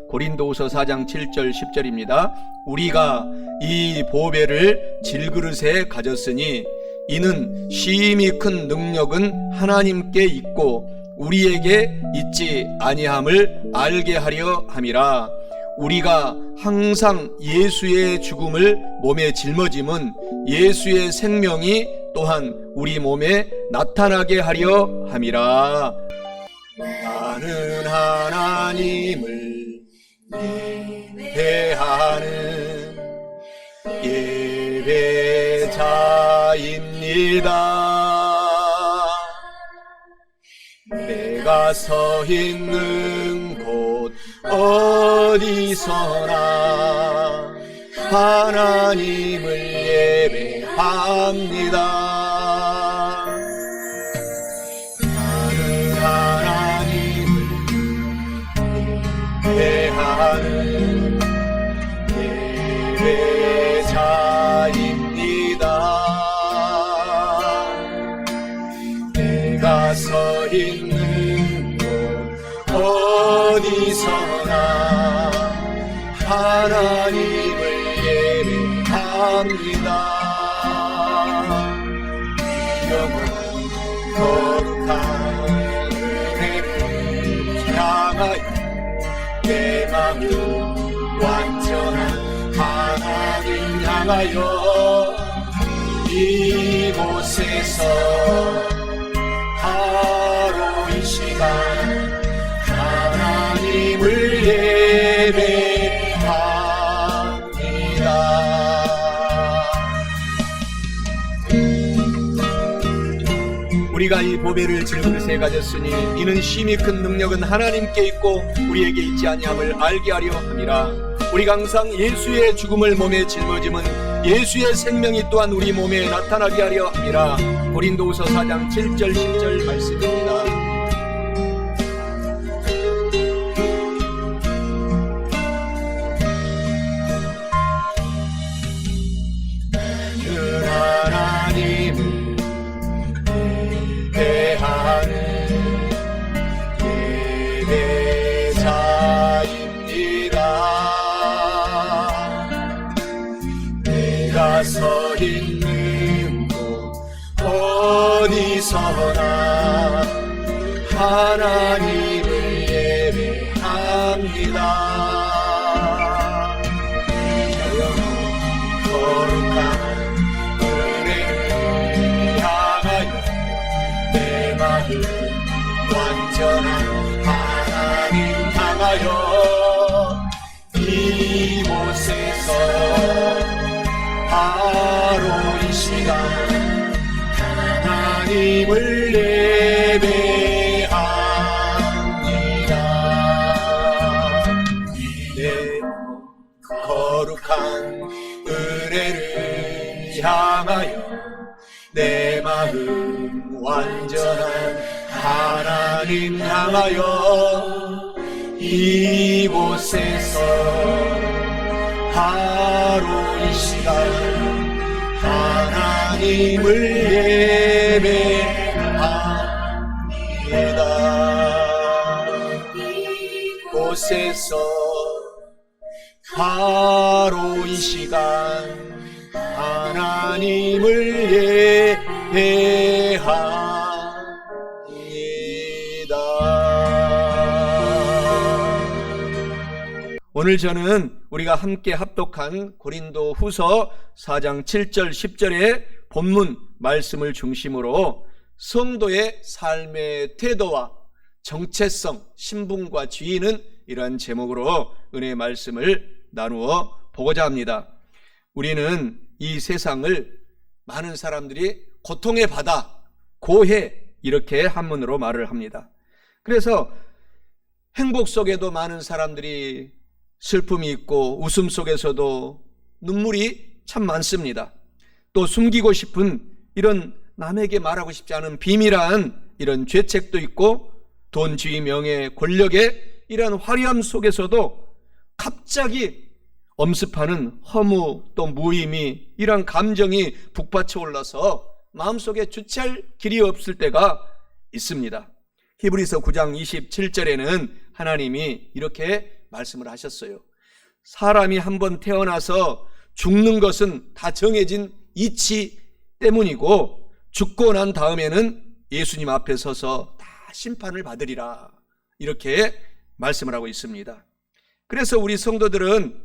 고린도후서 4장 7절 10절입니다. 우리가 이 보배를 질그릇에 가졌으니 이는 심히 큰 능력은 하나님께 있고 우리에게 있지 아니함을 알게 하려 함이라. 우리가 항상 예수의 죽음을 몸에 짊어짐은 예수의 생명이 또한 우리 몸에 나타나게 하려 함이라. 나는 하나님을 예배하는 예배자입니다. 내가 서 있는 곳 어디서나 하나님을 예배합니다. 나는 하나님을 예배하는 예배자입니다. 내가 서 있는 곳 어디서나 하나님을 예배합니다. 영원한 거룩한 은혜를 향하여 내 마음 완전한 하나님 향하여 이곳에서 바로 이 시간 하나님을 예배합니다. 우리가 이 보배를 질그릇에 가졌으니 이는 심히 큰 능력은 하나님께 있고 우리에게 있지 아니함을 알게 하려 함이라. 우리가 항상 예수의 죽음을 몸에 짊어짐은 예수의 생명이 또한 우리 몸에 나타나게 하려 함이라. 고린도후서 4장 7절 10절 말씀입니다. 내가 서 있는 곳 어디서나 하나님을 예배합니다. 거룩한 은혜를 향하여 내 마음 완전한 하나님 향하여 이곳에서 바로 이 시간 하나님을 예배합니다. 내 거룩한 은혜를 향하여 내 마음 완전한 하나님 향하여 이곳에서 바로 이 시간 하나님을 예배합니다. 이곳에서 바로 이 시간 하나님을 예배합니다. 오늘 저는 우리가 함께 합독한 고린도후서 4장 7절 10절의 본문 말씀을 중심으로 성도의 삶의 태도와 정체성, 신분과 지위는 이러한 제목으로 은혜의 말씀을 나누어 보고자 합니다. 우리는 이 세상을 많은 사람들이 고통의 바다, 고해 이렇게 한문으로 말을 합니다. 그래서 행복 속에도 많은 사람들이 슬픔이 있고 웃음 속에서도 눈물이 참 많습니다. 또 숨기고 싶은 이런 남에게 말하고 싶지 않은 비밀한 이런 죄책도 있고 돈, 지위, 명예, 권력의 이런 화려함 속에서도 갑자기 엄습하는 허무 또 무의미 이런 감정이 북받쳐 올라서 마음속에 주체할 길이 없을 때가 있습니다. 히브리서 9장 27절에는 하나님이 이렇게 말씀을 하셨어요. 사람이 한번 태어나서 죽는 것은 다 정해진 이치 때문이고, 죽고 난 다음에는 예수님 앞에 서서 다 심판을 받으리라, 이렇게 말씀을 하고 있습니다. 그래서 우리 성도들은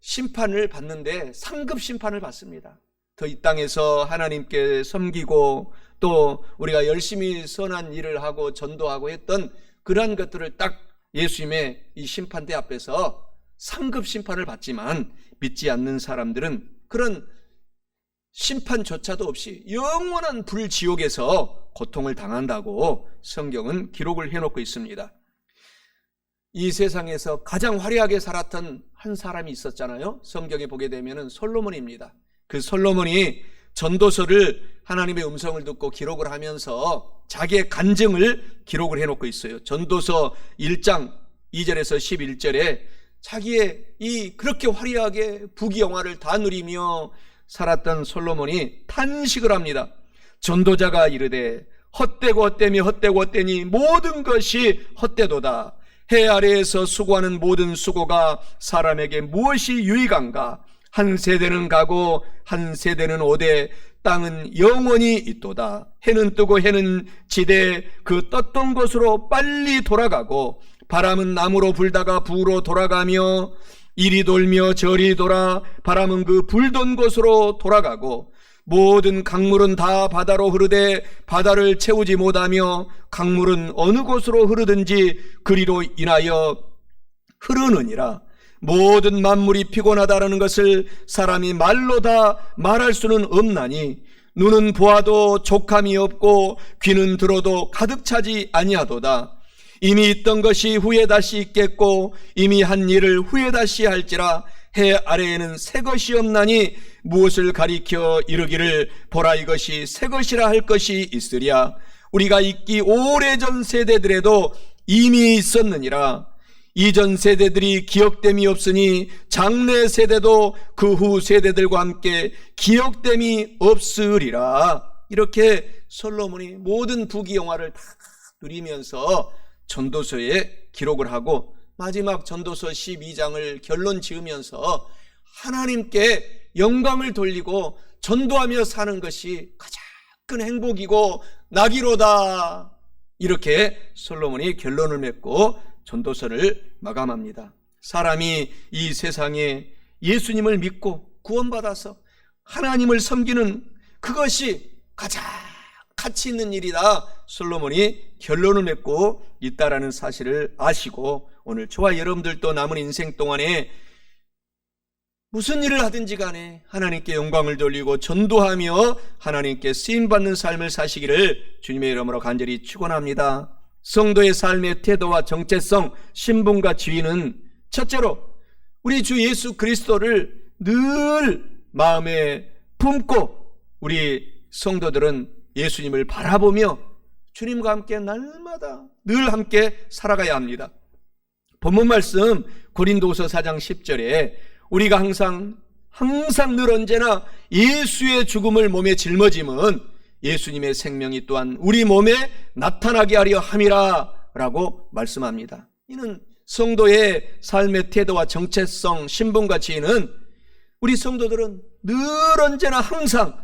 심판을 받는데 상급 심판을 받습니다. 더 이 땅에서 하나님께 섬기고 또 우리가 열심히 선한 일을 하고 전도하고 했던 그러한 것들을 딱 예수님의 이 심판대 앞에서 상급 심판을 받지만, 믿지 않는 사람들은 그런 심판조차도 없이 영원한 불지옥에서 고통을 당한다고 성경은 기록을 해놓고 있습니다. 이 세상에서 가장 화려하게 살았던 한 사람이 있었잖아요. 성경에 보게 되면 솔로몬입니다. 그 솔로몬이 전도서를 하나님의 음성을 듣고 기록을 하면서 자기의 간증을 기록을 해놓고 있어요. 전도서 1장 2절에서 11절에 자기의 이 그렇게 화려하게 부귀영화를 다 누리며 살았던 솔로몬이 탄식을 합니다. 전도자가 이르되 헛되고 헛되며 헛되고 헛되니 모든 것이 헛되도다. 해 아래에서 수고하는 모든 수고가 사람에게 무엇이 유익한가? 한 세대는 가고 한 세대는 오되 땅은 영원히 있도다. 해는 뜨고 해는 지되 그 떴던 곳으로 빨리 돌아가고, 바람은 남으로 불다가 부로 돌아가며 이리 돌며 저리 돌아 바람은 그 불던 곳으로 돌아가고, 모든 강물은 다 바다로 흐르되 바다를 채우지 못하며 강물은 어느 곳으로 흐르든지 그리로 인하여 흐르느니라. 모든 만물이 피곤하다라는 것을 사람이 말로 다 말할 수는 없나니, 눈은 보아도 족함이 없고 귀는 들어도 가득 차지 아니하도다. 이미 있던 것이 후에 다시 있겠고 이미 한 일을 후에 다시 할지라. 해 아래에는 새 것이 없나니 무엇을 가리켜 이르기를 보라 이것이 새 것이라 할 것이 있으랴. 우리가 있기 오래전 세대들에도 이미 있었느니라. 이전 세대들이 기억됨이 없으니 장래 세대도 그 후 세대들과 함께 기억됨이 없으리라. 이렇게 솔로몬이 모든 부귀영화를 다 누리면서 전도서에 기록을 하고, 마지막 전도서 12장을 결론 지으면서 하나님께 영광을 돌리고 전도하며 사는 것이 가장 큰 행복이고 낙이로다, 이렇게 솔로몬이 결론을 맺고 전도서를 마감합니다. 사람이 이 세상에 예수님을 믿고 구원받아서 하나님을 섬기는 그것이 가장 가치 있는 일이다, 솔로몬이 결론을 맺고 있다라는 사실을 아시고, 오늘 저와 여러분들도 남은 인생 동안에 무슨 일을 하든지 간에 하나님께 영광을 돌리고 전도하며 하나님께 쓰임받는 삶을 사시기를 주님의 이름으로 간절히 축원합니다. 성도의 삶의 태도와 정체성, 신분과 지위는 첫째로 우리 주 예수 그리스도를 늘 마음에 품고, 우리 성도들은 예수님을 바라보며 주님과 함께 날마다 늘 함께 살아가야 합니다. 본문 말씀 고린도후서 4장 10절에 우리가 항상 늘 언제나 예수의 죽음을 몸에 짊어짐은 예수님의 생명이 또한 우리 몸에 나타나게 하려 함이라 라고 말씀합니다. 이는 성도의 삶의 태도와 정체성, 신분과 지위는 우리 성도들은 늘 언제나 항상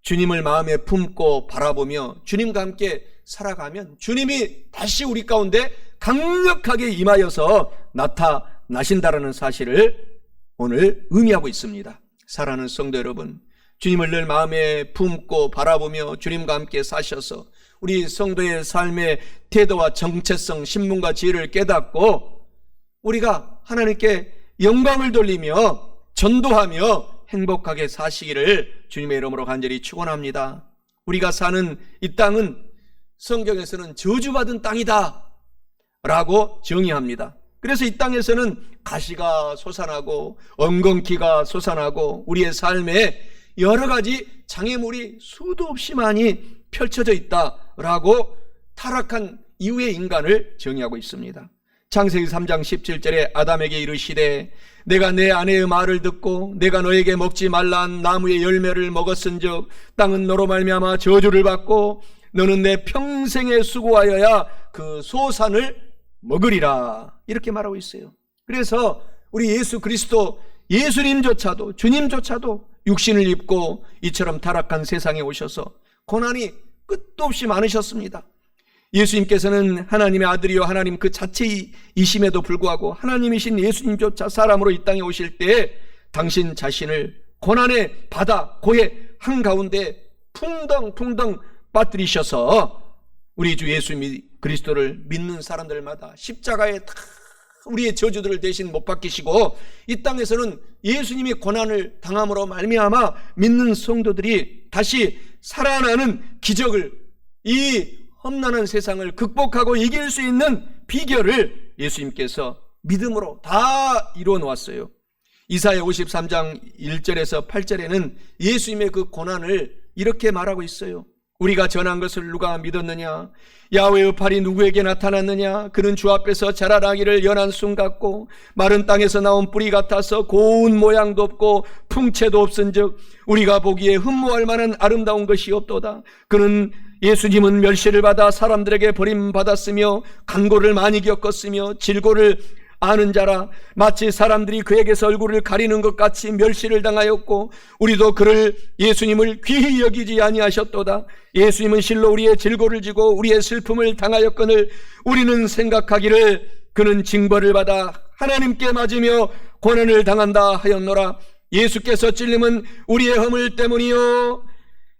주님을 마음에 품고 바라보며 주님과 함께 살아가면 주님이 다시 우리 가운데 강력하게 임하여서 나타나신다라는 사실을 오늘 의미하고 있습니다. 사랑하는 성도 여러분, 주님을 늘 마음에 품고 바라보며 주님과 함께 사셔서 우리 성도의 삶의 태도와 정체성, 신분과 지혜를 깨닫고 우리가 하나님께 영광을 돌리며 전도하며 행복하게 사시기를 주님의 이름으로 간절히 축원합니다. 우리가 사는 이 땅은 성경에서는 저주받은 땅이다 라고 정의합니다. 그래서 이 땅에서는 가시가 솟아나고 엉겅퀴가 솟아나고 우리의 삶에 여러 가지 장애물이 수도 없이 많이 펼쳐져 있다라고 타락한 이후의 인간을 정의하고 있습니다. 창세기 3장 17절에 아담에게 이르시되 내가 내 아내의 말을 듣고 내가 너에게 먹지 말란 나무의 열매를 먹었은즉 땅은 너로 말미암아 저주를 받고 너는 내 평생에 수고하여야 그 소산을 먹으리라 이렇게 말하고 있어요. 그래서 우리 예수 그리스도 예수님조차도 주님조차도 육신을 입고 이처럼 타락한 세상에 오셔서 고난이 끝도 없이 많으셨습니다. 예수님께서는 하나님의 아들이요 하나님 그 자체이심에도 불구하고 하나님이신 예수님조차 사람으로 이 땅에 오실 때 당신 자신을 고난의 바다 고의 한가운데 풍덩풍덩 빠뜨리셔서 우리 주 예수 그리스도를 믿는 사람들마다 십자가에 다 우리의 저주들을 대신 못 박히시고 이 땅에서는 예수님이 고난을 당함으로 말미암아 믿는 성도들이 다시 살아나는 기적을, 이 험난한 세상을 극복하고 이길 수 있는 비결을 예수님께서 믿음으로 다 이루어 놓았어요. 이사야 53장 1절에서 8절에는 예수님의 그 고난을 이렇게 말하고 있어요. 우리가 전한 것을 누가 믿었느냐? 야훼의 팔이 누구에게 나타났느냐? 그는 주 앞에서 자라나기를 연한 순 같고 마른 땅에서 나온 뿌리 같아서 고운 모양도 없고 풍채도 없은즉 우리가 보기에 흠모할 만한 아름다운 것이 없도다. 그는 예수님은 멸시를 받아 사람들에게 버림받았으며 간고를 많이 겪었으며 질고를 아는 자라. 마치 사람들이 그에게서 얼굴을 가리는 것 같이 멸시를 당하였고 우리도 그를 예수님을 귀히 여기지 아니하셨도다. 예수님은 실로 우리의 질고를 지고 우리의 슬픔을 당하였거늘 우리는 생각하기를 그는 징벌을 받아 하나님께 맞으며 고난을 당한다 하였노라. 예수께서 찔림은 우리의 허물 때문이요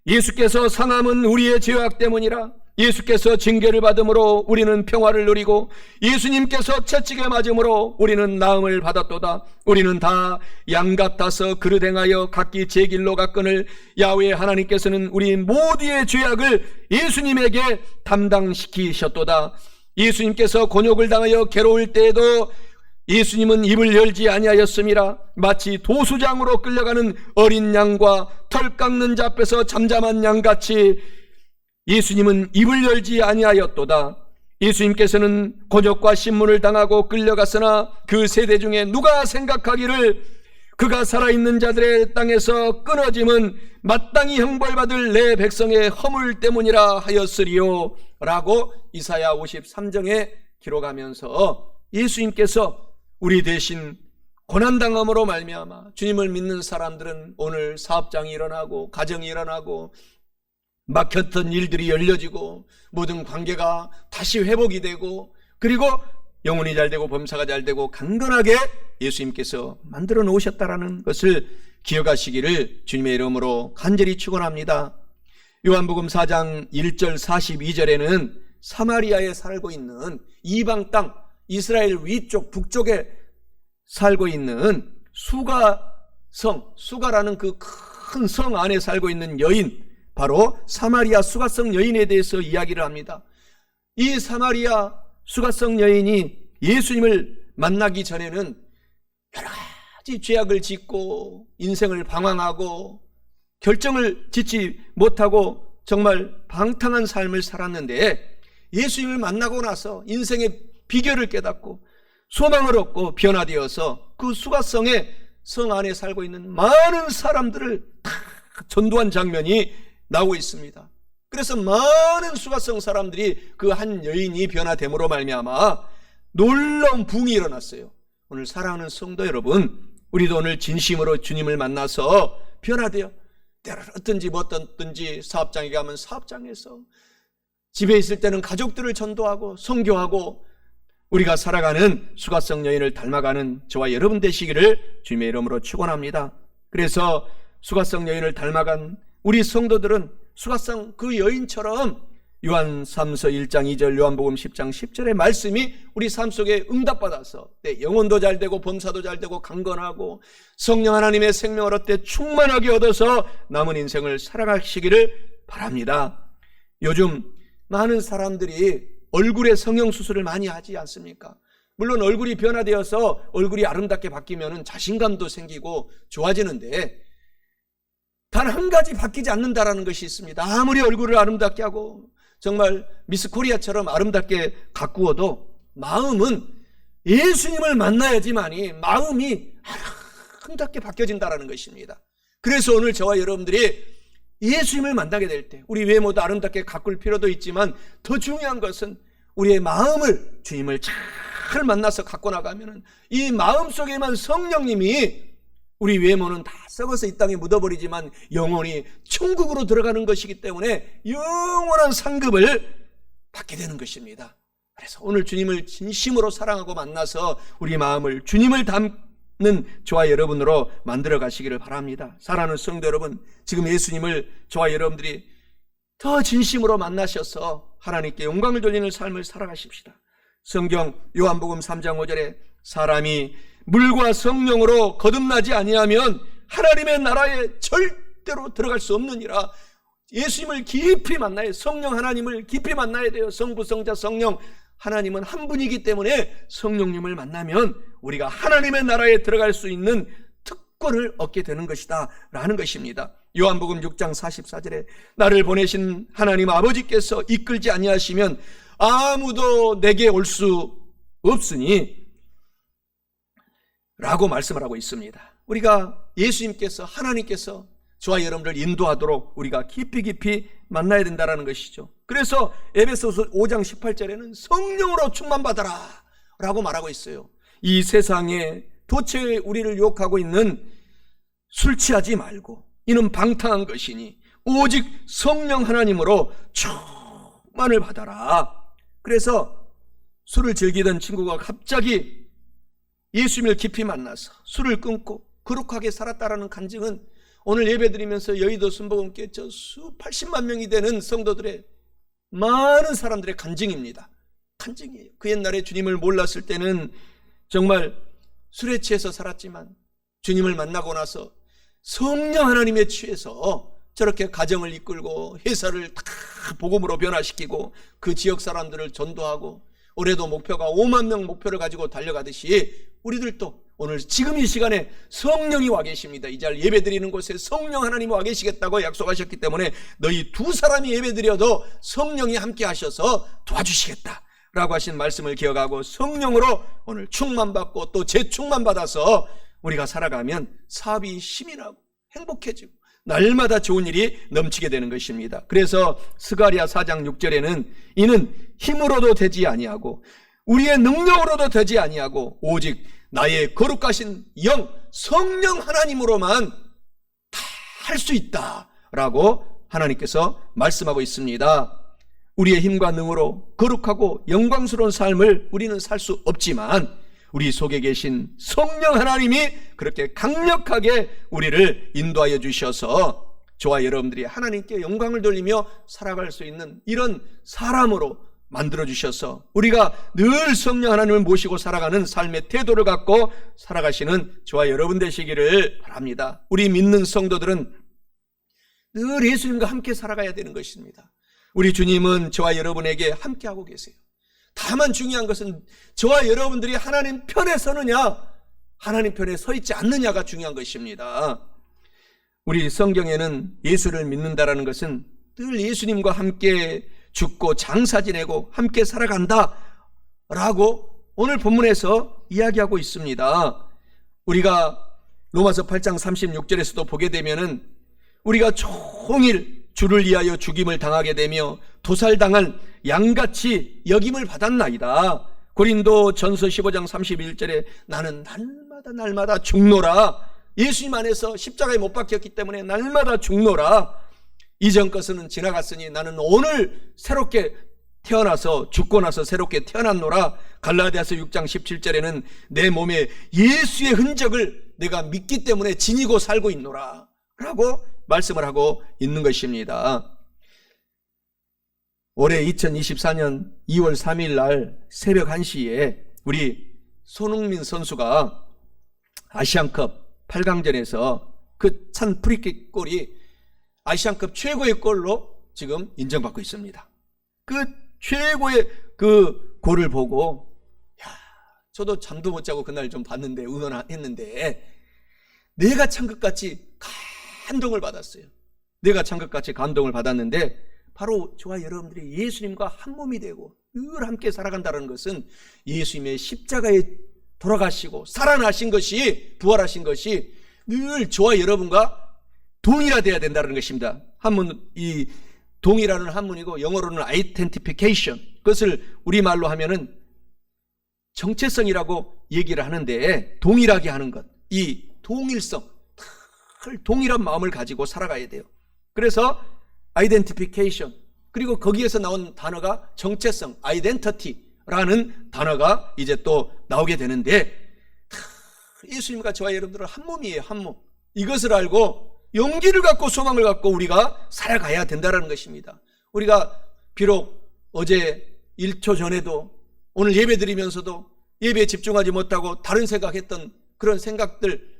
예수께서 상함은 우리의 죄악 때문이라. 예수께서 징계를 받음으로 우리는 평화를 누리고 예수님께서 채찍에 맞음으로 우리는 나음을 받았도다. 우리는 다 양 같아서 그릇 행하여 각기 제 길로 갔거늘 야훼 하나님께서는 우리 모두의 죄악을 예수님에게 담당시키셨도다. 예수님께서 곤욕을 당하여 괴로울 때에도 예수님은 입을 열지 아니하였음이라. 마치 도수장으로 끌려가는 어린 양과 털 깎는 자 앞에서 잠잠한 양같이 예수님은 입을 열지 아니하였도다. 예수님께서는 곤욕과 신문을 당하고 끌려갔으나 그 세대 중에 누가 생각하기를 그가 살아있는 자들의 땅에서 끊어짐은 마땅히 형벌받을 내 백성의 허물 때문이라 하였으리요 라고 이사야 53장에 기록하면서 예수님께서 우리 대신 고난당함으로 말미암아 주님을 믿는 사람들은 오늘 사업장이 일어나고 가정이 일어나고 막혔던 일들이 열려지고 모든 관계가 다시 회복이 되고 그리고 영혼이 잘되고 범사가 잘되고 강건하게 예수님께서 만들어 놓으셨다라는 것을 기억하시기를 주님의 이름으로 간절히 축원합니다. 요한복음 4장 1절 42절에는 사마리아에 살고 있는 이방 땅 이스라엘 위쪽 북쪽에 살고 있는 수가라는 그 큰 성 안에 살고 있는 여인, 바로 사마리아 수가성 여인에 대해서 이야기를 합니다. 이 사마리아 수가성 여인이 예수님을 만나기 전에는 여러 가지 죄악을 짓고 인생을 방황하고 결정을 짓지 못하고 정말 방탕한 삶을 살았는데 예수님을 만나고 나서 인생의 비결을 깨닫고 소망을 얻고 변화되어서 그 수가성의 성 안에 살고 있는 많은 사람들을 다 전도한 장면이 나오고 있습니다. 그래서 많은 수가성 사람들이 그 한 여인이 변화됨으로 말미암아 놀라운 붕이 일어났어요. 오늘 사랑하는 성도 여러분, 우리도 오늘 진심으로 주님을 만나서 변화되어 때를 어떤지 뭐 어떤지 사업장에 가면 사업장에서, 집에 있을 때는 가족들을 전도하고 선교하고 우리가 살아가는 수가성 여인을 닮아가는 저와 여러분 되시기를 주님의 이름으로 축원합니다. 그래서 수가성 여인을 닮아간 우리 성도들은 수가성 그 여인처럼 요한 3서 1장 2절 요한복음 10장 10절의 말씀이 우리 삶 속에 응답받아서 내 영혼도 잘되고 범사도 잘되고 강건하고 성령 하나님의 생명을 얻되 충만하게 얻어서 남은 인생을 살아가시기를 바랍니다. 요즘 많은 사람들이 얼굴에 성형수술을 많이 하지 않습니까? 물론 얼굴이 변화되어서 얼굴이 아름답게 바뀌면 자신감도 생기고 좋아지는데 단 한 가지 바뀌지 않는다라는 것이 있습니다. 아무리 얼굴을 아름답게 하고 정말 미스 코리아처럼 아름답게 가꾸어도 마음은 예수님을 만나야지만이 마음이 아름답게 바뀌어진다라는 것입니다. 그래서 오늘 저와 여러분들이 예수님을 만나게 될 때 우리 외모도 아름답게 가꿀 필요도 있지만 더 중요한 것은 우리의 마음을 주님을 잘 만나서 갖고 나가면은 이 마음 속에만 성령님이 우리 외모는 다 썩어서 이 땅에 묻어버리지만 영혼이 천국으로 들어가는 것이기 때문에 영원한 상급을 받게 되는 것입니다. 그래서 오늘 주님을 진심으로 사랑하고 만나서 우리 마음을 주님을 닮는 저와 여러분으로 만들어 가시기를 바랍니다. 사랑하는 성도 여러분, 지금 예수님을 저와 여러분들이 더 진심으로 만나셔서 하나님께 영광을 돌리는 삶을 살아가십시다. 성경 요한복음 3장 5절에 사람이 물과 성령으로 거듭나지 아니하면 하나님의 나라에 절대로 들어갈 수 없느니라. 예수님을 깊이 만나야, 성령 하나님을 깊이 만나야 돼요. 성부, 성자, 성령 하나님은 한 분이기 때문에 성령님을 만나면 우리가 하나님의 나라에 들어갈 수 있는 특권을 얻게 되는 것이다 라는 것입니다. 요한복음 6장 44절에 나를 보내신 하나님 아버지께서 이끌지 아니하시면 아무도 내게 올 수 없으니 라고 말씀을 하고 있습니다. 우리가 예수님께서, 하나님께서 저와 여러분들 인도하도록 우리가 깊이 만나야 된다는 것이죠. 그래서 에베소서 5장 18절에는 성령으로 충만받아라 라고 말하고 있어요. 이 세상에 도체 우리를 유혹하고 있는 술 취하지 말고 이는 방탕한 것이니 오직 성령 하나님으로 충만을 받아라. 그래서 술을 즐기던 친구가 갑자기 예수님을 깊이 만나서 술을 끊고 거룩하게 살았다라는 간증은 오늘 예배드리면서 여의도 순복음교회 수 80만 명이 되는 성도들의 많은 사람들의 간증입니다. 간증이에요. 그 옛날에 주님을 몰랐을 때는 정말 술에 취해서 살았지만 주님을 만나고 나서 성령 하나님에 취해서 저렇게 가정을 이끌고 회사를 다 복음으로 변화시키고 그 지역 사람들을 전도하고 올해도 목표가 5만 명 목표를 가지고 달려가듯이 우리들도 오늘 지금 이 시간에 성령이 와 계십니다. 이 자리에 예배드리는 곳에 성령 하나님이 와 계시겠다고 약속하셨기 때문에 너희 두 사람이 예배드려도 성령이 함께 하셔서 도와주시겠다 라고 하신 말씀을 기억하고 성령으로 오늘 충만받고 또 재충만받아서 우리가 살아가면 사업이 힘이 나고 행복해지고 날마다 좋은 일이 넘치게 되는 것입니다. 그래서 스가랴 4장 6절에는 이는 힘으로도 되지 아니하고 우리의 능력으로도 되지 아니하고 오직 나의 거룩하신 영 성령 하나님으로만 다 할 수 있다라고 하나님께서 말씀하고 있습니다. 우리의 힘과 능으로 거룩하고 영광스러운 삶을 우리는 살 수 없지만 우리 속에 계신 성령 하나님이 그렇게 강력하게 우리를 인도하여 주셔서 저와 여러분들이 하나님께 영광을 돌리며 살아갈 수 있는 이런 사람으로 만들어 주셔서 우리가 늘 성령 하나님을 모시고 살아가는 삶의 태도를 갖고 살아가시는 저와 여러분 되시기를 바랍니다. 우리 믿는 성도들은 늘 예수님과 함께 살아가야 되는 것입니다. 우리 주님은 저와 여러분에게 함께하고 계세요. 다만 중요한 것은 저와 여러분들이 하나님 편에 서느냐 하나님 편에 서 있지 않느냐가 중요한 것입니다. 우리 성경에는 예수를 믿는다라는 것은 늘 예수님과 함께 죽고 장사 지내고 함께 살아간다 라고 오늘 본문에서 이야기하고 있습니다. 우리가 로마서 8장 36절에서도 보게 되면은 우리가 종일 주를 위하여 죽임을 당하게 되며 도살당한 양같이 여김을 받았나이다. 고린도 전서 15장 31절에 나는 날마다 죽노라. 예수님 안에서 십자가에 못 박혔기 때문에 날마다 죽노라. 이전 것은 지나갔으니 나는 오늘 새롭게 태어나서 죽고 나서 새롭게 태어났노라. 갈라디아서 6장 17절에는 내 몸에 예수의 흔적을 내가 믿기 때문에 지니고 살고 있노라 라고 말씀을 하고 있는 것입니다. 올해 2024년 2월 3일 날 새벽 1시에 우리 손흥민 선수가 아시안컵 8강전에서 그 찬 프리킥 골이 아시안컵 최고의 골로 지금 인정받고 있습니다. 그 최고의 그 골을 보고 저도 잠도 못 자고 그날 좀 봤는데 응원했는데 내가 참것같이 감동을 받았어요. 내가 참것같이 감동을 받았는데 바로 저와 여러분들이 예수님과 한 몸이 되고 늘 함께 살아간다는 것은 예수님의 십자가에 돌아가시고 살아나신 것이 부활하신 것이 늘 저와 여러분과 동일화되어야 된다는 것입니다. 한문 이 동일화는 한문이고 영어로는 identification 그것을 우리말로 하면은 정체성이라고 얘기를 하는데, 동일하게 하는 것, 이 동일성, 동일한 마음을 가지고 살아가야 돼요. 그래서 identification, 그리고 거기에서 나온 단어가 정체성, identity라는 단어가 이제 또 나오게 되는데, 예수님과 저와 여러분들은 한 몸이에요. 한 몸. 이것을 알고 용기를 갖고 소망을 갖고 우리가 살아가야 된다는 것입니다. 우리가 비록 어제 1초 전에도 오늘 예배 드리면서도 예배에 집중하지 못하고 다른 생각했던 그런 생각들,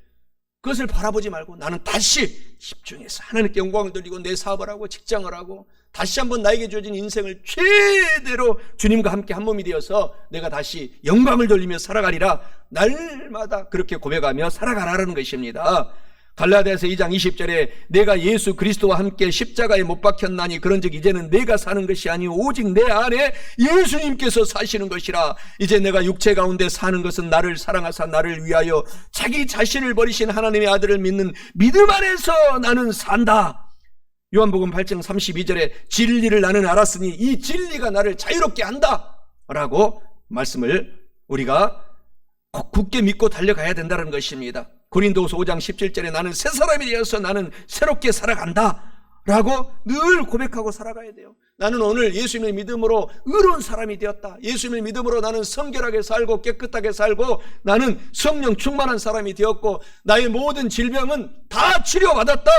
그것을 바라보지 말고 나는 다시 집중해서 하나님께 영광을 돌리고 내 사업을 하고 직장을 하고 다시 한번 나에게 주어진 인생을 최대로 주님과 함께 한 몸이 되어서 내가 다시 영광을 돌리며 살아가리라, 날마다 그렇게 고백하며 살아가라는 것입니다. 갈라디아서 2장 20절에 내가 예수 그리스도와 함께 십자가에 못 박혔나니 그런즉 이제는 내가 사는 것이 아니오 오직 내 안에 예수님께서 사시는 것이라. 이제 내가 육체 가운데 사는 것은 나를 사랑하사 나를 위하여 자기 자신을 버리신 하나님의 아들을 믿는 믿음 안에서 나는 산다. 요한복음 8장 32절에 진리를 나는 알았으니 이 진리가 나를 자유롭게 한다 라고 말씀을 우리가 굳게 믿고 달려가야 된다는 것입니다. 고린도후서 5장 17절에 나는 새 사람이 되어서 나는 새롭게 살아간다 라고 늘 고백하고 살아가야 돼요. 나는 오늘 예수님의 믿음으로 의로운 사람이 되었다. 예수님의 믿음으로 나는 성결하게 살고 깨끗하게 살고 나는 성령 충만한 사람이 되었고 나의 모든 질병은 다 치료받았다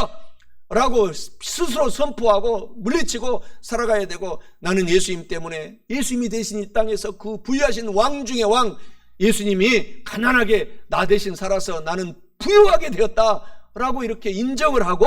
라고 스스로 선포하고 물리치고 살아가야 되고, 나는 예수님 때문에 예수님이 되신 이 땅에서 그 부유하신 왕 중의 왕 예수님이 가난하게 나 대신 살아서 나는 부유하게 되었다라고 이렇게 인정을 하고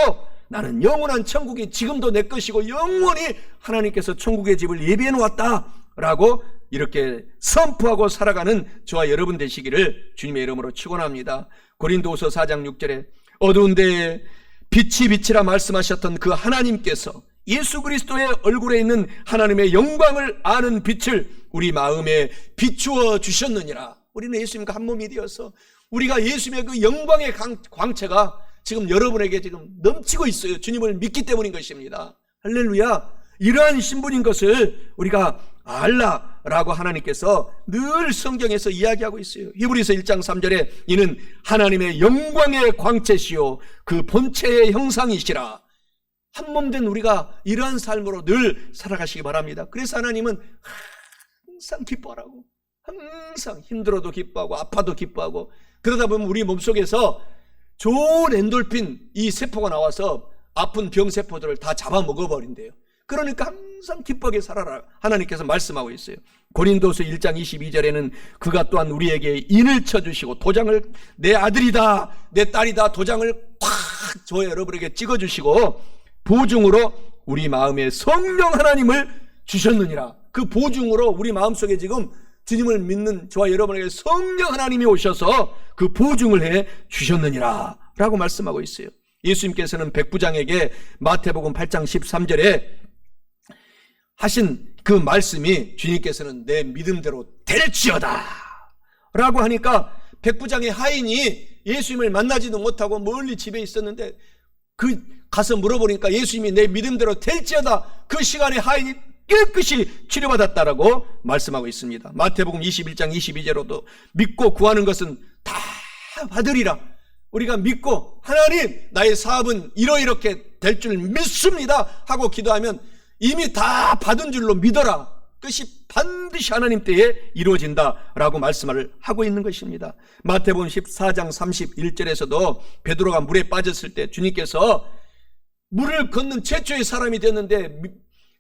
나는 영원한 천국이 지금도 내 것이고 영원히 하나님께서 천국의 집을 예비해 놓았다라고 이렇게 선포하고 살아가는 저와 여러분 되시기를 주님의 이름으로 축원합니다. 고린도후서 4장 6절에 어두운 데에 빛이 빛이라 말씀하셨던 그 하나님께서 예수 그리스도의 얼굴에 있는 하나님의 영광을 아는 빛을 우리 마음에 비추어 주셨느니라. 우리는 예수님과 한 몸이 되어서 우리가 예수님의 그 영광의 광채가 지금 여러분에게 지금 넘치고 있어요. 주님을 믿기 때문인 것입니다. 할렐루야. 이러한 신분인 것을 우리가 알라라고 하나님께서 늘 성경에서 이야기하고 있어요. 히브리서 1장 3절에 이는 하나님의 영광의 광채시요 그 본체의 형상이시라. 한 몸 된 우리가 이러한 삶으로 늘 살아가시기 바랍니다. 그래서 하나님은 항상 기뻐하라고, 항상 힘들어도 기뻐하고 아파도 기뻐하고, 그러다 보면 우리 몸속에서 좋은 엔돌핀 이 세포가 나와서 아픈 병세포들을 다 잡아먹어버린대요. 그러니까 항상 기쁘게 살아라 하나님께서 말씀하고 있어요. 고린도서 1장 22절에는 그가 또한 우리에게 인을 쳐주시고 도장을 내 아들이다 내 딸이다 도장을 꽉 저 여러분에게 찍어주시고 보증으로 우리 마음에 성령 하나님을 주셨느니라. 그 보증으로 우리 마음속에 지금 주님을 믿는 저와 여러분에게 성령 하나님이 오셔서 그 보증을 해 주셨느니라 라고 말씀하고 있어요. 예수님께서는 백부장에게 마태복음 8장 13절에 하신 그 말씀이 주님께서는 내 믿음대로 될지어다 라고 하니까 백부장의 하인이 예수님을 만나지도 못하고 멀리 집에 있었는데 그 가서 물어보니까 예수님이 내 믿음대로 될지어다, 그 시간에 하인이 깨끗이 치료받았다라고 말씀하고 있습니다. 마태복음 21장 22절로도 믿고 구하는 것은 다 받으리라. 우리가 믿고 하나님 나의 사업은 이렇게 될 줄 믿습니다 하고 기도하면 이미 다 받은 줄로 믿어라. 그것이 반드시 하나님 때에 이루어진다라고 말씀을 하고 있는 것입니다. 마태복음 14장 31절에서도 베드로가 물에 빠졌을 때 주님께서 물을 걷는 최초의 사람이 됐는데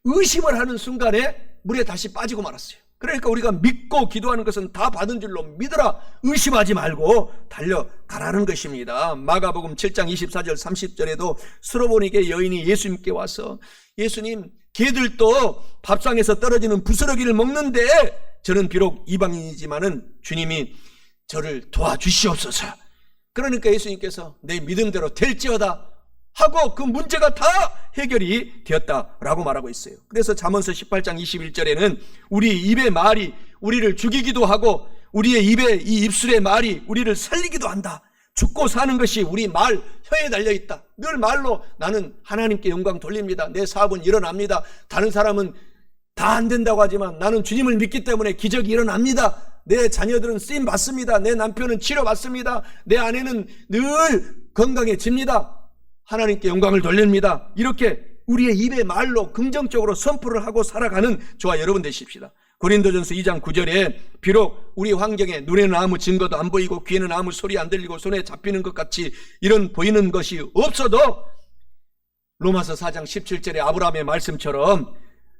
의심을 하는 순간에 물에 다시 빠지고 말았어요. 그러니까 우리가 믿고 기도하는 것은 다 받은 줄로 믿어라. 의심하지 말고 달려가라는 것입니다. 마가복음 7장 24절 30절에도 수로보니게 여인이 예수님께 와서 예수님, 개들도 밥상에서 떨어지는 부스러기를 먹는데 저는 비록 이방인이지만은 주님이 저를 도와주시옵소서. 그러니까 예수님께서 내 믿음대로 될지어다 하고 그 문제가 다 해결이 되었다라고 말하고 있어요. 그래서 잠언서 18장 21절에는 우리 입의 말이 우리를 죽이기도 하고 우리의 입에 이 입술의 말이 우리를 살리기도 한다. 죽고 사는 것이 우리 말 혀에 달려있다. 늘 말로 나는 하나님께 영광 돌립니다. 내 사업은 일어납니다. 다른 사람은 다 안 된다고 하지만 나는 주님을 믿기 때문에 기적이 일어납니다. 내 자녀들은 쓰임 받습니다. 내 남편은 치료 받습니다. 내 아내는 늘 건강해집니다. 하나님께 영광을 돌립니다. 이렇게 우리의 입의 말로 긍정적으로 선포를 하고 살아가는 저와 여러분 되십시다. 고린도전서 2장 9절에 비록 우리 환경에 눈에는 아무 증거도 안 보이고 귀에는 아무 소리 안 들리고 손에 잡히는 것 같이 이런 보이는 것이 없어도 로마서 4장 17절에 아브라함의 말씀처럼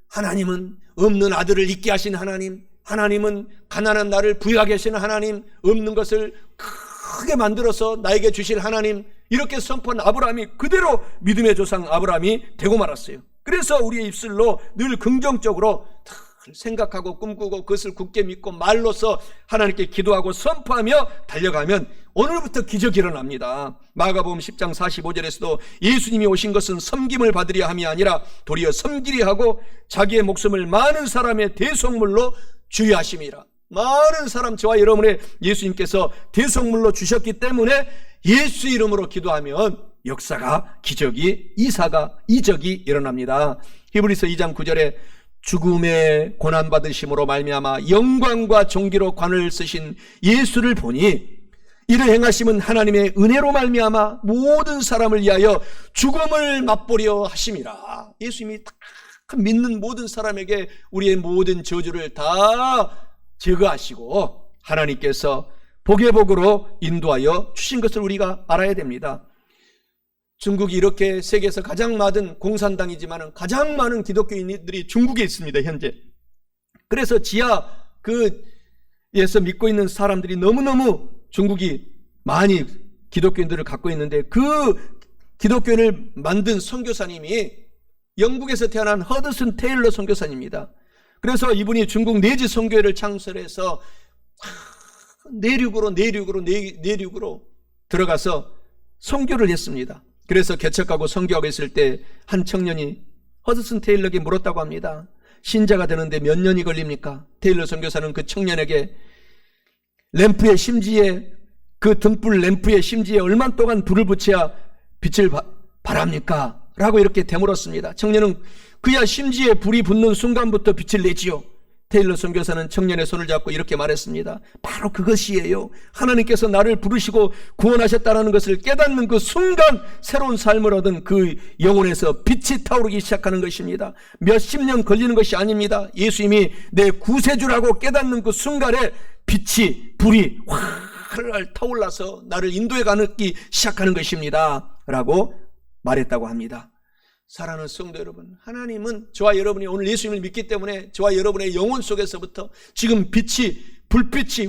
하나님은 없는 아들을 있게 하신 하나님, 하나님은 가난한 나를 부유하게 하시는 하나님, 없는 것을 크게 만들어서 나에게 주실 하나님, 이렇게 선포한 아브라함이 그대로 믿음의 조상 아브라함이 되고 말았어요. 그래서 우리의 입술로 늘 긍정적으로 생각하고 꿈꾸고 그것을 굳게 믿고 말로서 하나님께 기도하고 선포하며 달려가면 오늘부터 기적이 일어납니다. 마가복음 10장 45절에서도 예수님이 오신 것은 섬김을 받으려 함이 아니라 도리어 섬기려 하고 자기의 목숨을 많은 사람의 대속물로 주의하심이라. 많은 사람, 저와 여러분의 예수님께서 대속물로 주셨기 때문에 예수 이름으로 기도하면 역사가, 기적이, 이적이 일어납니다. 히브리서 2장 9절에 죽음의 고난받으심으로 말미암아 영광과 존귀로 관을 쓰신 예수를 보니 이를 행하심은 하나님의 은혜로 말미암아 모든 사람을 위하여 죽음을 맛보려 하심이라. 예수님이 다 믿는 모든 사람에게 우리의 모든 저주를 다 제거하시고 하나님께서 복의 복으로 인도하여 주신 것을 우리가 알아야 됩니다. 중국이 이렇게 세계에서 가장 많은 공산당이지만 가장 많은 기독교인들이 중국에 있습니다, 현재. 그래서 지하에서 믿고 있는 사람들이 너무너무 중국이 많이 기독교인들을 갖고 있는데 그 기독교인을 만든 선교사님이 영국에서 태어난 허드슨 테일러 선교사입니다. 그래서 이분이 중국 내지 선교회를 창설해서 내륙으로 들어가서 선교를 했습니다. 그래서 개척하고 선교하고 있을 때 한 청년이 허드슨 테일러에게 물었다고 합니다. 신자가 되는데 몇 년이 걸립니까? 테일러 선교사는 그 청년에게 램프의 심지에, 그 등불 램프의 심지에 얼마 동안 불을 붙여야 빛을 발합니까? 라고 이렇게 되물었습니다. 청년은 그야 심지에 불이 붙는 순간부터 빛을 내지요. 테일러 선교사는 청년의 손을 잡고 이렇게 말했습니다. 바로 그것이에요. 하나님께서 나를 부르시고 구원하셨다는 것을 깨닫는 그 순간 새로운 삶을 얻은 그 영혼에서 빛이 타오르기 시작하는 것입니다. 몇십 년 걸리는 것이 아닙니다. 예수님이 내 구세주라고 깨닫는 그 순간에 불이 활활 타올라서 나를 인도해 가기 시작하는 것입니다. 라고 말했다고 합니다. 사랑하는 성도 여러분, 하나님은 저와 여러분이 오늘 예수님을 믿기 때문에 저와 여러분의 영혼 속에서부터 지금 불빛이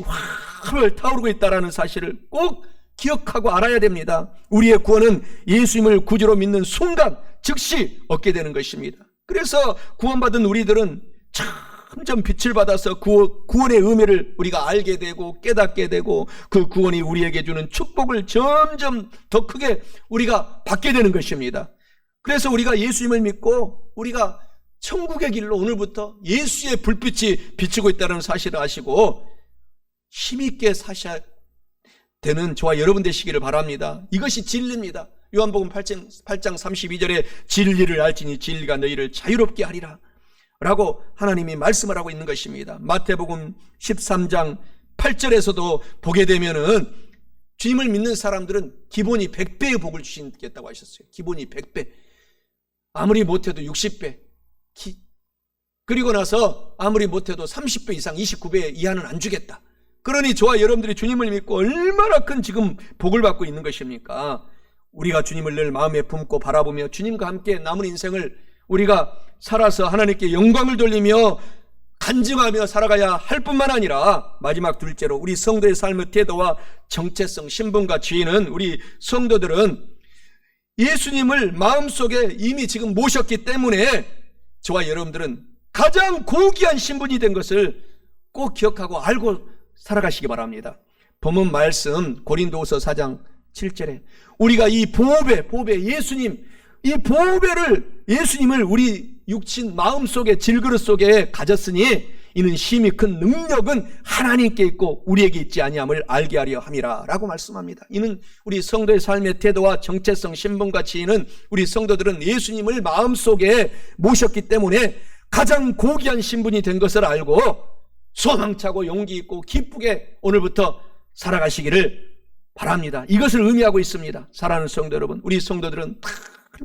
활활 타오르고 있다는 사실을 꼭 기억하고 알아야 됩니다. 우리의 구원은 예수님을 구주로 믿는 순간 즉시 얻게 되는 것입니다. 그래서 구원받은 우리들은 점점 빛을 받아서 구원의 의미를 우리가 알게 되고 깨닫게 되고 그 구원이 우리에게 주는 축복을 점점 더 크게 우리가 받게 되는 것입니다. 그래서 우리가 예수님을 믿고 우리가 천국의 길로 오늘부터 예수의 불빛이 비추고 있다는 사실을 아시고 힘있게 사셔야 되는 저와 여러분 되시기를 바랍니다. 이것이 진리입니다. 요한복음 8장 32절에 진리를 알지니 진리가 너희를 자유롭게 하리라 라고 하나님이 말씀을 하고 있는 것입니다. 마태복음 13장 8절에서도 보게 되면은 주님을 믿는 사람들은 기본이 100배의 복을 주시겠다고 하셨어요. 기본이 100배. 아무리 못해도 60배. 그리고 나서 아무리 못해도 30배 이상 29배 이하는 안 주겠다. 그러니 저와 여러분들이 주님을 믿고 얼마나 큰 지금 복을 받고 있는 것입니까? 우리가 주님을 늘 마음에 품고 바라보며 주님과 함께 남은 인생을 우리가 살아서 하나님께 영광을 돌리며 간증하며 살아가야 할 뿐만 아니라 마지막 둘째로 우리 성도의 삶의 태도와 정체성, 신분과 지위는 우리 성도들은 예수님을 마음속에 이미 지금 모셨기 때문에 저와 여러분들은 가장 고귀한 신분이 된 것을 꼭 기억하고 알고 살아가시기 바랍니다. 본문 말씀 고린도후서 4장 7절에 우리가 이 보배 예수님, 이 보배를 예수님을 우리 육신 마음속에 질그릇 속에 가졌으니 이는 심히 큰 능력은 하나님께 있고 우리에게 있지 아니함을 알게 하려 함이라 라고 말씀합니다. 이는 우리 성도의 삶의 태도와 정체성, 신분과 지위는 우리 성도들은 예수님을 마음속에 모셨기 때문에 가장 고귀한 신분이 된 것을 알고 소망차고 용기 있고 기쁘게 오늘부터 살아가시기를 바랍니다. 이것을 의미하고 있습니다. 사랑하는 성도 여러분, 우리 성도들은 다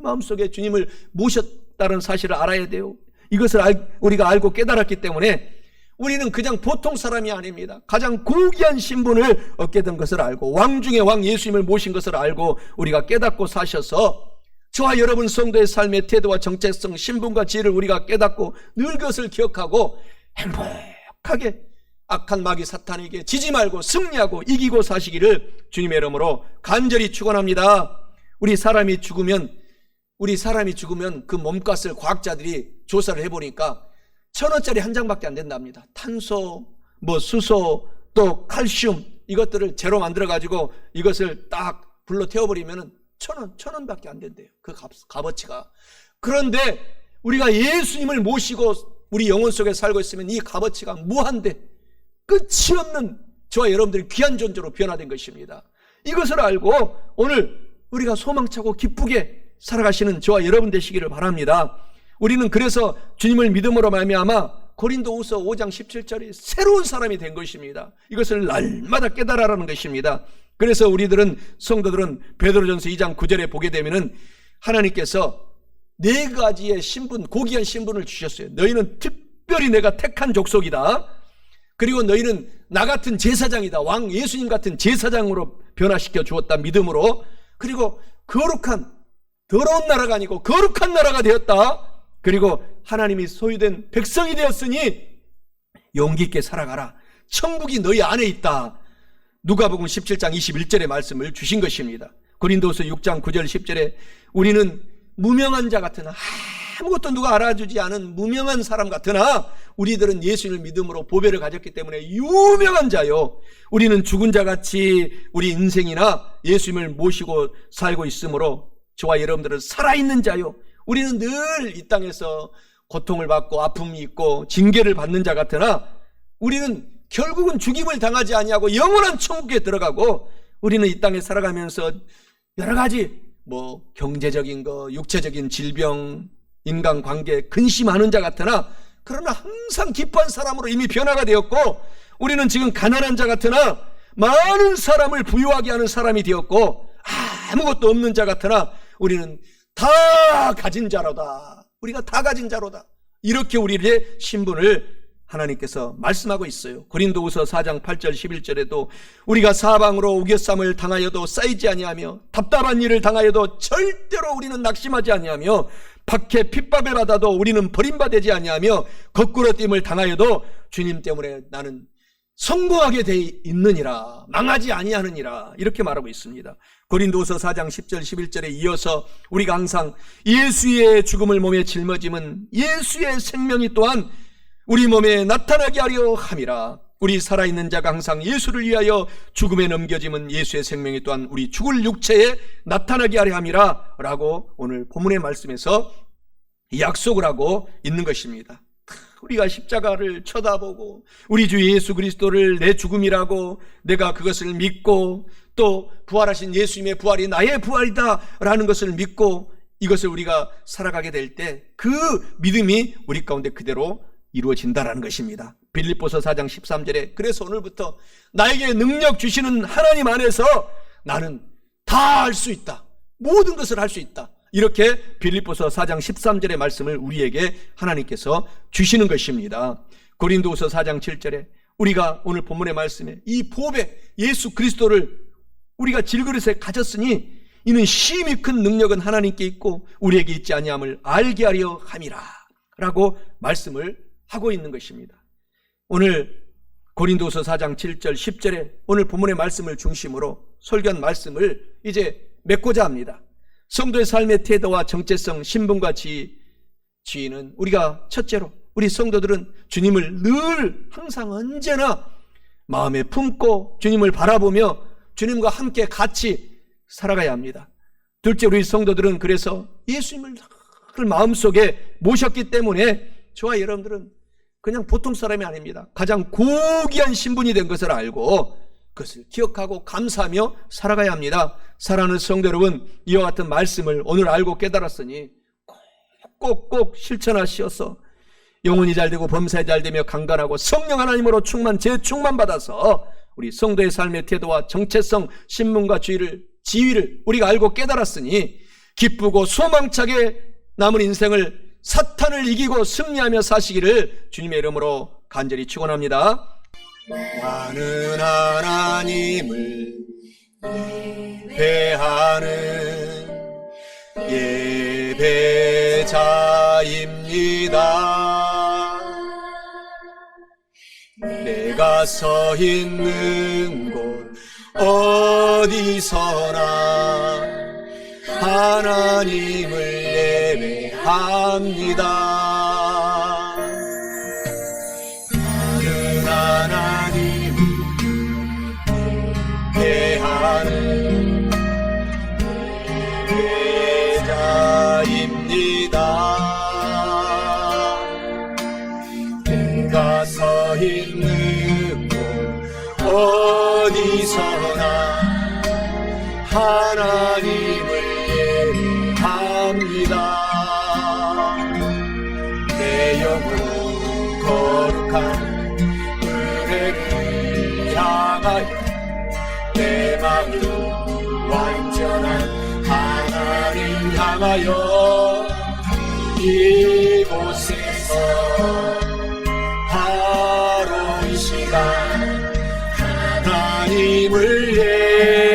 마음속에 주님을 모셨다는 사실을 알아야 돼요. 이것을 우리가 알고 깨달았기 때문에 우리는 그냥 보통 사람이 아닙니다. 가장 고귀한 신분을 얻게 된 것을 알고 왕 중에 왕 예수님을 모신 것을 알고 우리가 깨닫고 사셔서 저와 여러분 성도의 삶의 태도와 정체성, 신분과 지혜를 우리가 깨닫고 늘 그것을 기억하고 행복하게 악한 마귀 사탄에게 지지 말고 승리하고 이기고 사시기를 주님의 이름으로 간절히 축원합니다. 우리 사람이 죽으면 그 몸값을 과학자들이 조사를 해보니까 1,000원짜리 한 장밖에 안 된답니다. 탄소, 수소, 또 칼슘 이것들을 제로 만들어가지고 이것을 딱 불로 태워버리면 1,000원밖에 안 된대요. 그 값어치가. 그런데 우리가 예수님을 모시고 우리 영혼 속에 살고 있으면 이 값어치가 무한대 끝이 없는 저와 여러분들이 귀한 존재로 변화된 것입니다. 이것을 알고 오늘 우리가 소망차고 기쁘게 살아가시는 저와 여러분 되시기를 바랍니다. 우리는 그래서 주님을 믿음으로 말미암아 고린도후서 5장 17절에 새로운 사람이 된 것입니다. 이것을 날마다 깨달아라는 것입니다. 그래서 우리들은 성도들은 베드로전서 2장 9절에 보게 되면은 하나님께서 4가지의 신분, 고귀한 신분을 주셨어요. 너희는 특별히 내가 택한 족속이다. 그리고 너희는 나 같은 제사장이다. 왕 예수님 같은 제사장으로 변화시켜 주었다. 믿음으로. 그리고 거룩한 더러운 나라가 아니고 거룩한 나라가 되었다. 그리고 하나님이 소유된 백성이 되었으니 용기 있게 살아가라. 천국이 너희 안에 있다. 누가복음 17장 21절의 말씀을 주신 것입니다. 고린도후서 6장 9절 10절에 우리는 무명한 자 같으나 아무것도 누가 알아주지 않은 무명한 사람 같으나 우리들은 예수님을 믿음으로 보배를 가졌기 때문에 유명한 자요. 우리는 죽은 자같이 우리 인생이나 예수님을 모시고 살고 있으므로 저와 여러분들은 살아있는 자요. 우리는 늘 이 땅에서 고통을 받고 아픔이 있고 징계를 받는 자 같으나 우리는 결국은 죽임을 당하지 아니하고 영원한 천국에 들어가고 우리는 이 땅에 살아가면서 여러 가지 경제적인 거, 육체적인 질병, 인간관계 근심하는 자 같으나 그러나 항상 기뻐한 사람으로 이미 변화가 되었고 우리는 지금 가난한 자 같으나 많은 사람을 부유하게 하는 사람이 되었고 아무것도 없는 자 같으나 우리는 다 가진 자로다. 우리가 다 가진 자로다. 이렇게 우리의 신분을 하나님께서 말씀하고 있어요. 고린도후서 4장 8절 11절에도 우리가 사방으로 우겨쌈을 당하여도 쌓이지 아니하며 답답한 일을 당하여도 절대로 우리는 낙심하지 아니하며 박해 핍박을 받아도 우리는 버림받지 아니하며 거꾸로 됨을 당하여도 주님 때문에 나는 성공하게 돼 있느니라. 망하지 아니하느니라. 이렇게 말하고 있습니다. 고린도후서 4장 10절 11절에 이어서 우리가 항상 예수의 죽음을 몸에 짊어짐은 예수의 생명이 또한 우리 몸에 나타나게 하려 함이라. 우리 살아있는 자가 항상 예수를 위하여 죽음에 넘겨짐은 예수의 생명이 또한 우리 죽을 육체에 나타나게 하려 함이라 라고 오늘 본문의 말씀에서 약속을 하고 있는 것입니다. 우리가 십자가를 쳐다보고 우리 주 예수 그리스도를 내 죽음이라고 내가 그것을 믿고 또 부활하신 예수님의 부활이 나의 부활이다 라는 것을 믿고 이것을 우리가 살아가게 될 때 그 믿음이 우리 가운데 그대로 이루어진다라는 것입니다. 빌립보서 4장 13절에 그래서 오늘부터 나에게 능력 주시는 하나님 안에서 나는 다 할 수 있다. 모든 것을 할 수 있다. 이렇게 빌립보서 4장 13절의 말씀을 우리에게 하나님께서 주시는 것입니다. 고린도후서 4장 7절에 우리가 오늘 본문의 말씀에 이 보배 예수 그리스도를 우리가 질그릇에 가졌으니 이는 심히 큰 능력은 하나님께 있고 우리에게 있지 아니함을 알게 하려 함이라 라고 말씀을 하고 있는 것입니다. 오늘 고린도서 4장 7절 10절에 오늘 본문의 말씀을 중심으로 설교한 말씀을 이제 맺고자 합니다. 성도의 삶의 태도와 정체성, 신분과 지위는 우리가 첫째로 우리 성도들은 주님을 늘 항상 언제나 마음에 품고 주님을 바라보며 주님과 함께 같이 살아가야 합니다. 둘째, 우리 성도들은 그래서 예수님을 마음속에 모셨기 때문에 저와 여러분들은 그냥 보통 사람이 아닙니다. 가장 고귀한 신분이 된 것을 알고 그것을 기억하고 감사하며 살아가야 합니다. 사랑하는 성도 여러분, 이와 같은 말씀을 오늘 알고 깨달았으니 꼭꼭 실천하셔서 영혼이 잘되고 범사에 잘되며 강건하고 성령 하나님으로 재충만 받아서 우리 성도의 삶의 태도와 정체성, 신분과 지위를 우리가 알고 깨달았으니 기쁘고 소망차게 남은 인생을 사탄을 이기고 승리하며 사시기를 주님의 이름으로 간절히 축원합니다. 나는 하나님을 예배하는 예배자입니다. 내가 서 있는 곳 어디서나 하나님을 예배합니다. 나는 하나님을 예배하는 예배자입니다. 내가 서 있는 곳 어디서나 하나님을 예배합니다. 내 영혼 거룩한 은혜를 향하여 내 마음 완전한 하나님 향하여 이곳에서 바로 이 시간 하나님을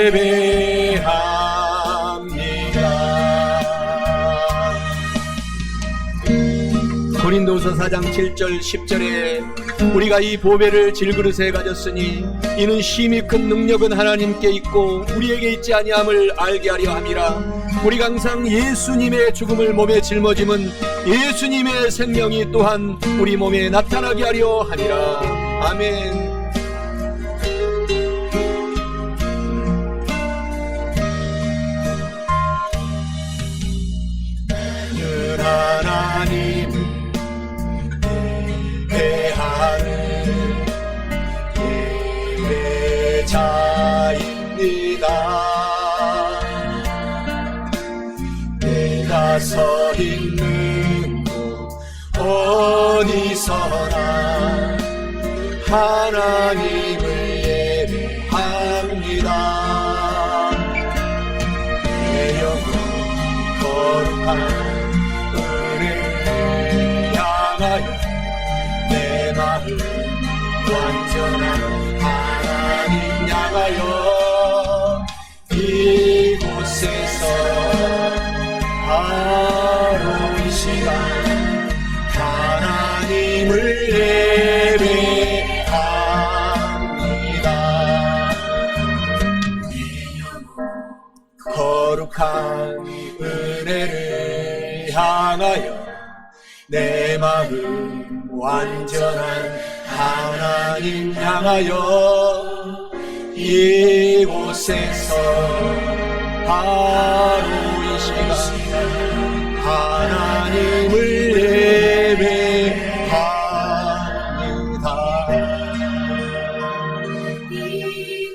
예배합니다. 고린도후서 4장 7절 10절에 우리가 이 보배를 질그릇에 가졌으니 이는 심히 큰 능력은 하나님께 있고 우리에게 있지 아니함을 알게 하려 함이라. 우리가 항상 예수님의 죽음을 몸에 짊어짐은 예수님의 생명이 또한 우리 몸에 나타나게 하려 하니라. 아멘. 하나님을 예배하는 예배자입니다. 내가 서 있는 곳 어디서나 하나님을 예배합니다. 내 영혼 거룩한 내 마음 완전한 하나님 향하여 이곳에서 바로 이 시간 하나님을 예배합니다. 거룩한 은혜를 향하여 내 마음 완전한 하나님 향하여 이곳에서 바로 이 시간 하나님을 예배합니다.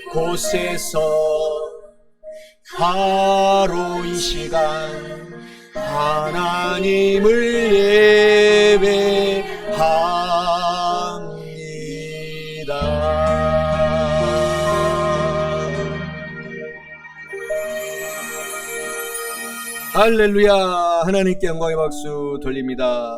이곳에서 바로 이 시간 하나님을 예배합니다. 할렐루야. 하나님께 영광의 박수 돌립니다.